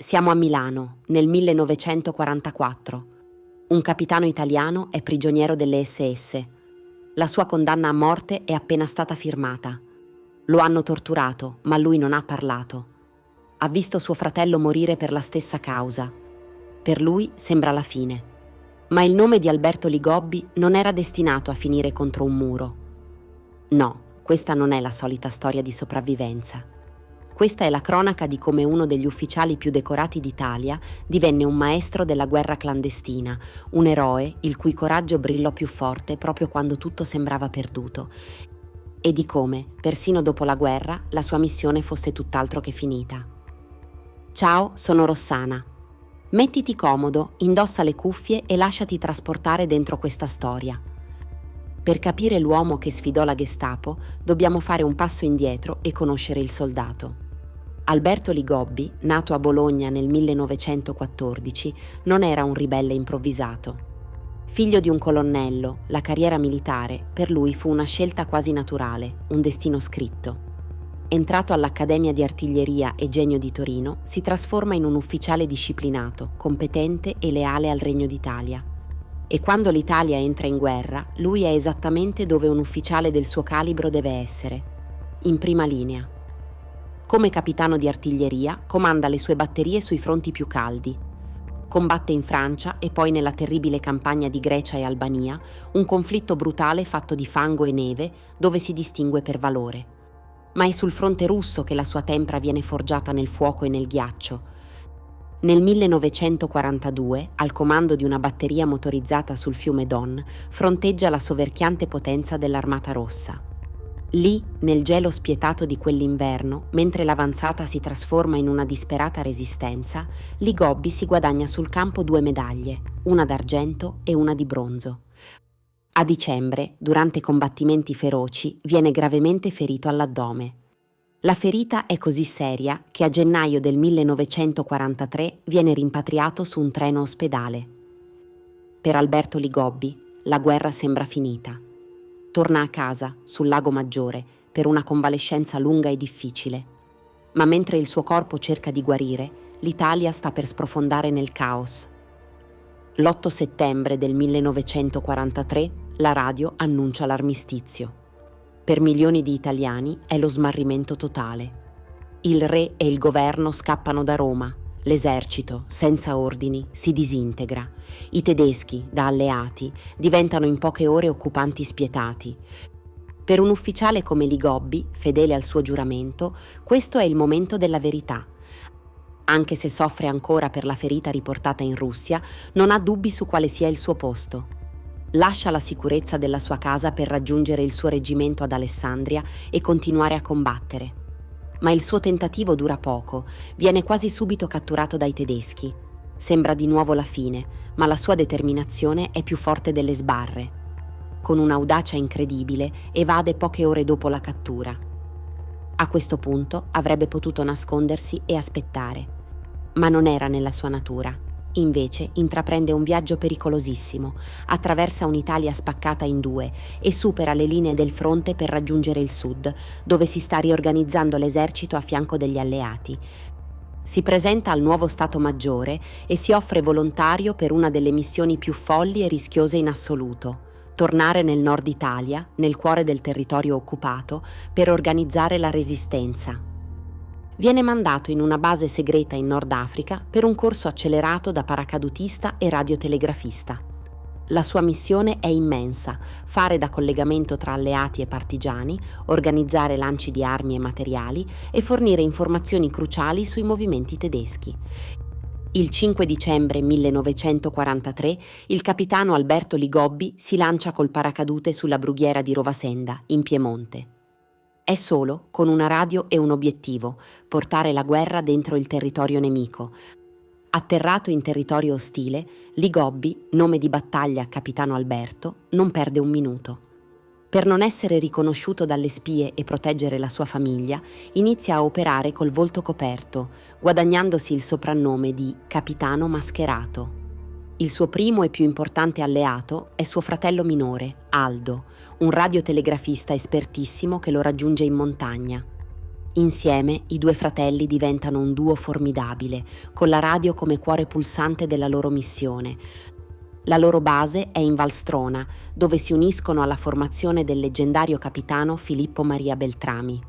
Siamo a Milano, nel 1944. Un capitano italiano è prigioniero delle SS. La sua condanna a morte è appena stata firmata. Lo hanno torturato, ma lui non ha parlato. Ha visto suo fratello morire per la stessa causa. Per lui sembra la fine. Ma il nome di Alberto Ligobbi non era destinato a finire contro un muro. No, questa non è la solita storia di sopravvivenza. Questa è la cronaca di come uno degli ufficiali più decorati d'Italia divenne un maestro della guerra clandestina, un eroe il cui coraggio brillò più forte proprio quando tutto sembrava perduto, e di come, persino dopo la guerra, la sua missione fosse tutt'altro che finita. Ciao, sono Rossana. Mettiti comodo, indossa le cuffie e lasciati trasportare dentro questa storia. Per capire l'uomo che sfidò la Gestapo, dobbiamo fare un passo indietro e conoscere il soldato. Alberto Ligobbi, nato a Bologna nel 1914, non era un ribelle improvvisato. Figlio di un colonnello, la carriera militare per lui fu una scelta quasi naturale, un destino scritto. Entrato all'Accademia di Artiglieria e Genio di Torino, si trasforma in un ufficiale disciplinato, competente e leale al Regno d'Italia. E quando l'Italia entra in guerra, lui è esattamente dove un ufficiale del suo calibro deve essere, in prima linea. Come capitano di artiglieria, comanda le sue batterie sui fronti più caldi. Combatte in Francia e poi nella terribile campagna di Grecia e Albania, un conflitto brutale fatto di fango e neve, dove si distingue per valore. Ma è sul fronte russo che la sua tempra viene forgiata nel fuoco e nel ghiaccio. Nel 1942, al comando di una batteria motorizzata sul fiume Don, fronteggia la soverchiante potenza dell'Armata Rossa. Lì, nel gelo spietato di quell'inverno, mentre l'avanzata si trasforma in una disperata resistenza, Ligobbi si guadagna sul campo 2 medaglie, una d'argento e una di bronzo. A dicembre, durante combattimenti feroci, viene gravemente ferito all'addome. La ferita è così seria che a gennaio del 1943 viene rimpatriato su un treno ospedale. Per Alberto Ligobbi, la guerra sembra finita. Torna a casa, sul Lago Maggiore, per una convalescenza lunga e difficile. Ma mentre il suo corpo cerca di guarire, l'Italia sta per sprofondare nel caos. L'8 settembre del 1943 la radio annuncia l'armistizio. Per milioni di italiani è lo smarrimento totale. Il re e il governo scappano da Roma. L'esercito, senza ordini, si disintegra. I tedeschi, da alleati, diventano in poche ore occupanti spietati. Per un ufficiale come Ligobbi, fedele al suo giuramento, questo è il momento della verità. Anche se soffre ancora per la ferita riportata in Russia, non ha dubbi su quale sia il suo posto. Lascia la sicurezza della sua casa per raggiungere il suo reggimento ad Alessandria e continuare a combattere. Ma il suo tentativo dura poco, viene quasi subito catturato dai tedeschi. Sembra di nuovo la fine, ma la sua determinazione è più forte delle sbarre. Con un'audacia incredibile, evade poche ore dopo la cattura. A questo punto avrebbe potuto nascondersi e aspettare. Ma non era nella sua natura. Invece intraprende un viaggio pericolosissimo, attraversa un'Italia spaccata in due e supera le linee del fronte per raggiungere il sud, dove si sta riorganizzando l'esercito a fianco degli alleati. Si presenta al nuovo Stato Maggiore e si offre volontario per una delle missioni più folli e rischiose in assoluto: tornare nel nord Italia, nel cuore del territorio occupato, per organizzare la resistenza. Viene mandato in una base segreta in Nord Africa per un corso accelerato da paracadutista e radiotelegrafista. La sua missione è immensa: fare da collegamento tra alleati e partigiani, organizzare lanci di armi e materiali e fornire informazioni cruciali sui movimenti tedeschi. Il 5 dicembre 1943 il capitano Alberto Ligobbi si lancia col paracadute sulla brughiera di Rovasenda, in Piemonte. È solo, con una radio e un obiettivo: portare la guerra dentro il territorio nemico. Atterrato in territorio ostile, Ligobbi, nome di battaglia Capitano Alberto, non perde un minuto. Per non essere riconosciuto dalle spie e proteggere la sua famiglia, inizia a operare col volto coperto, guadagnandosi il soprannome di Capitano Mascherato. Il suo primo e più importante alleato è suo fratello minore, Aldo, un radiotelegrafista espertissimo che lo raggiunge in montagna. Insieme i due fratelli diventano un duo formidabile, con la radio come cuore pulsante della loro missione. La loro base è in Valstrona, dove si uniscono alla formazione del leggendario capitano Filippo Maria Beltrami.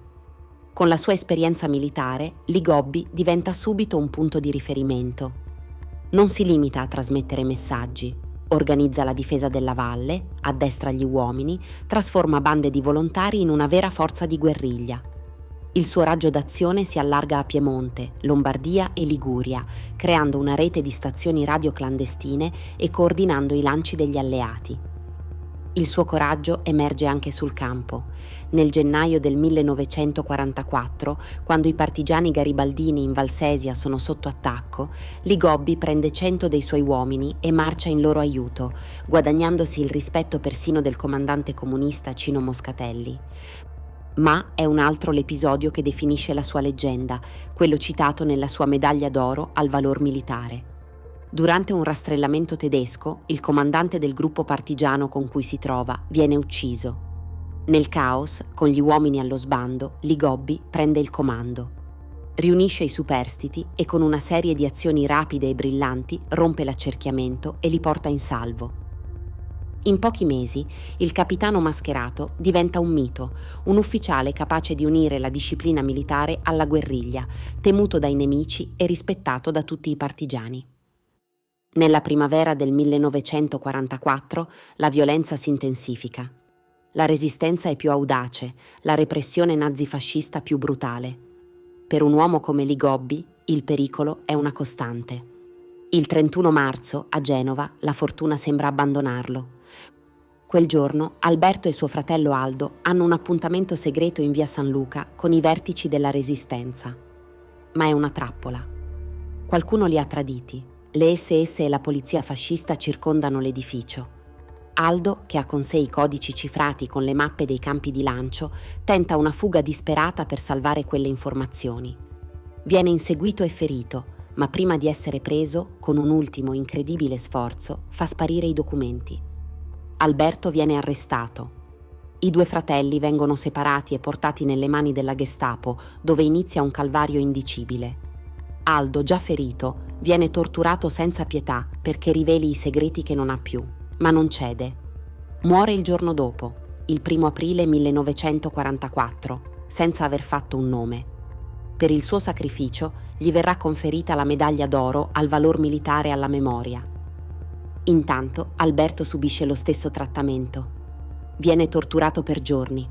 Con la sua esperienza militare, Ligobbi diventa subito un punto di riferimento. Non si limita a trasmettere messaggi, organizza la difesa della valle, addestra gli uomini, trasforma bande di volontari in una vera forza di guerriglia. Il suo raggio d'azione si allarga a Piemonte, Lombardia e Liguria, creando una rete di stazioni radio clandestine e coordinando i lanci degli alleati. Il suo coraggio emerge anche sul campo. Nel gennaio del 1944, quando i partigiani garibaldini in Valsesia sono sotto attacco, Ligobbi prende 100 dei suoi uomini e marcia in loro aiuto, guadagnandosi il rispetto persino del comandante comunista Cino Moscatelli. Ma è un altro l'episodio che definisce la sua leggenda, quello citato nella sua medaglia d'oro al valor militare. Durante un rastrellamento tedesco, il comandante del gruppo partigiano con cui si trova viene ucciso. Nel caos, con gli uomini allo sbando, Ligobbi prende il comando. Riunisce i superstiti e con una serie di azioni rapide e brillanti rompe l'accerchiamento e li porta in salvo. In pochi mesi, il capitano mascherato diventa un mito, un ufficiale capace di unire la disciplina militare alla guerriglia, temuto dai nemici e rispettato da tutti i partigiani. Nella primavera del 1944 la violenza si intensifica. La resistenza è più audace, la repressione nazifascista più brutale. Per un uomo come Ligobbi, il pericolo è una costante. Il 31 marzo, a Genova, la fortuna sembra abbandonarlo. Quel giorno Alberto e suo fratello Aldo hanno un appuntamento segreto in via San Luca con i vertici della Resistenza. Ma è una trappola. Qualcuno li ha traditi. Le SS e la polizia fascista circondano l'edificio. Aldo, che ha con sé i codici cifrati con le mappe dei campi di lancio, tenta una fuga disperata per salvare quelle informazioni. Viene inseguito e ferito, ma prima di essere preso, con un ultimo incredibile sforzo, fa sparire i documenti. Alberto viene arrestato. I due fratelli vengono separati e portati nelle mani della Gestapo, dove inizia un calvario indicibile. Aldo, già ferito, viene torturato senza pietà perché riveli i segreti che non ha più, ma non cede. Muore il giorno dopo, il 1 aprile 1944, senza aver fatto un nome. Per il suo sacrificio gli verrà conferita la medaglia d'oro al valor militare alla memoria. Intanto Alberto subisce lo stesso trattamento. Viene torturato per giorni.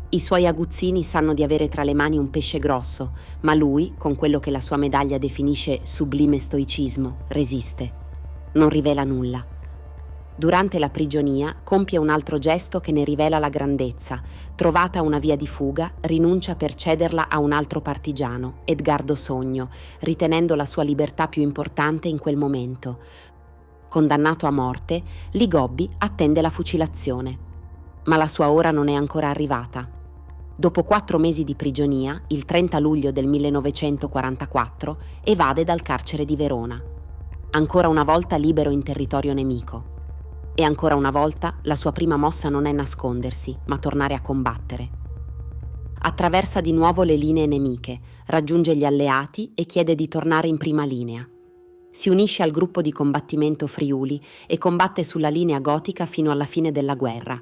I suoi aguzzini sanno di avere tra le mani un pesce grosso, ma lui, con quello che la sua medaglia definisce sublime stoicismo, resiste. Non rivela nulla. Durante la prigionia compie un altro gesto che ne rivela la grandezza. Trovata una via di fuga, rinuncia per cederla a un altro partigiano, Edgardo Sogno, ritenendo la sua libertà più importante in quel momento. Condannato a morte, Ligobbi attende la fucilazione. Ma la sua ora non è ancora arrivata. Dopo 4 mesi di prigionia, il 30 luglio del 1944, evade dal carcere di Verona. Ancora una volta libero in territorio nemico. E ancora una volta la sua prima mossa non è nascondersi, ma tornare a combattere. Attraversa di nuovo le linee nemiche, raggiunge gli alleati e chiede di tornare in prima linea. Si unisce al gruppo di combattimento Friuli e combatte sulla linea gotica fino alla fine della guerra.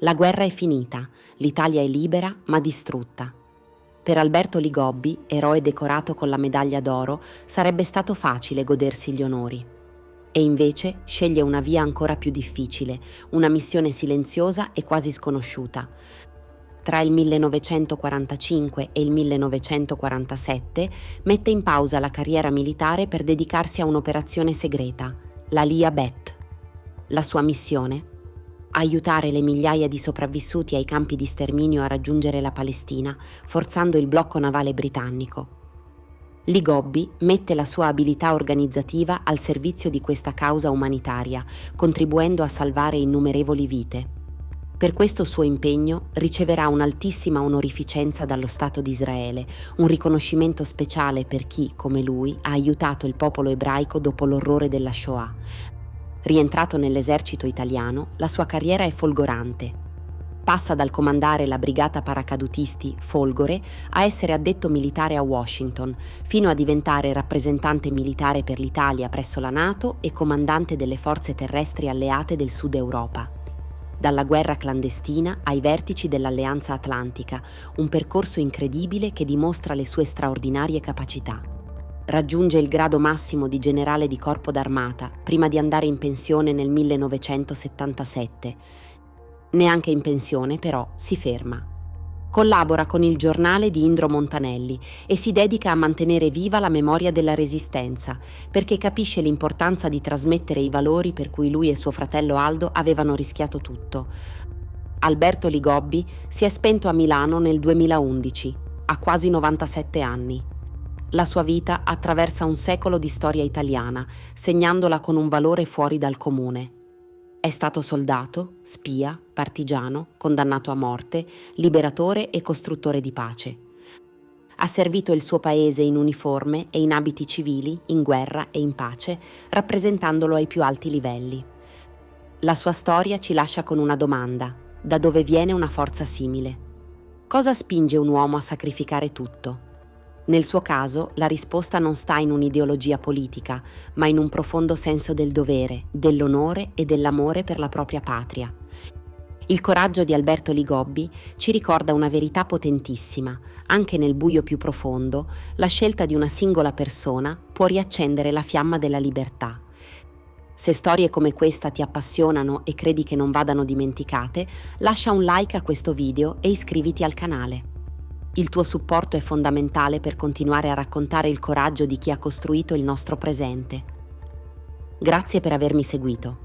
La guerra è finita, l'Italia è libera ma distrutta. Per Alberto Ligobbi, eroe decorato con la medaglia d'oro, sarebbe stato facile godersi gli onori. E invece sceglie una via ancora più difficile, una missione silenziosa e quasi sconosciuta. Tra il 1945 e il 1947 mette in pausa la carriera militare per dedicarsi a un'operazione segreta, la Lia Bet. La sua missione? Aiutare le migliaia di sopravvissuti ai campi di sterminio a raggiungere la Palestina, forzando il blocco navale britannico. Ligobbi mette la sua abilità organizzativa al servizio di questa causa umanitaria, contribuendo a salvare innumerevoli vite. Per questo suo impegno riceverà un'altissima onorificenza dallo Stato di Israele, un riconoscimento speciale per chi, come lui, ha aiutato il popolo ebraico dopo l'orrore della Shoah. Rientrato nell'esercito italiano, la sua carriera è folgorante. Passa dal comandare la brigata paracadutisti Folgore a essere addetto militare a Washington, fino a diventare rappresentante militare per l'Italia presso la NATO e comandante delle forze terrestri alleate del Sud Europa. Dalla guerra clandestina ai vertici dell'Alleanza Atlantica, un percorso incredibile che dimostra le sue straordinarie capacità. Raggiunge il grado massimo di generale di corpo d'armata prima di andare in pensione nel 1977. Neanche in pensione, però, si ferma. Collabora con il giornale di Indro Montanelli e si dedica a mantenere viva la memoria della Resistenza, perché capisce l'importanza di trasmettere i valori per cui lui e suo fratello Aldo avevano rischiato tutto. Alberto Ligobbi si è spento a Milano nel 2011, a quasi 97 anni. La sua vita attraversa un secolo di storia italiana, segnandola con un valore fuori dal comune. È stato soldato, spia, partigiano, condannato a morte, liberatore e costruttore di pace. Ha servito il suo paese in uniforme e in abiti civili, in guerra e in pace, rappresentandolo ai più alti livelli. La sua storia ci lascia con una domanda: da dove viene una forza simile? Cosa spinge un uomo a sacrificare tutto? Nel suo caso, la risposta non sta in un'ideologia politica, ma in un profondo senso del dovere, dell'onore e dell'amore per la propria patria. Il coraggio di Alberto Ligobbi ci ricorda una verità potentissima: anche nel buio più profondo, la scelta di una singola persona può riaccendere la fiamma della libertà. Se storie come questa ti appassionano e credi che non vadano dimenticate, lascia un like a questo video e iscriviti al canale. Il tuo supporto è fondamentale per continuare a raccontare il coraggio di chi ha costruito il nostro presente. Grazie per avermi seguito.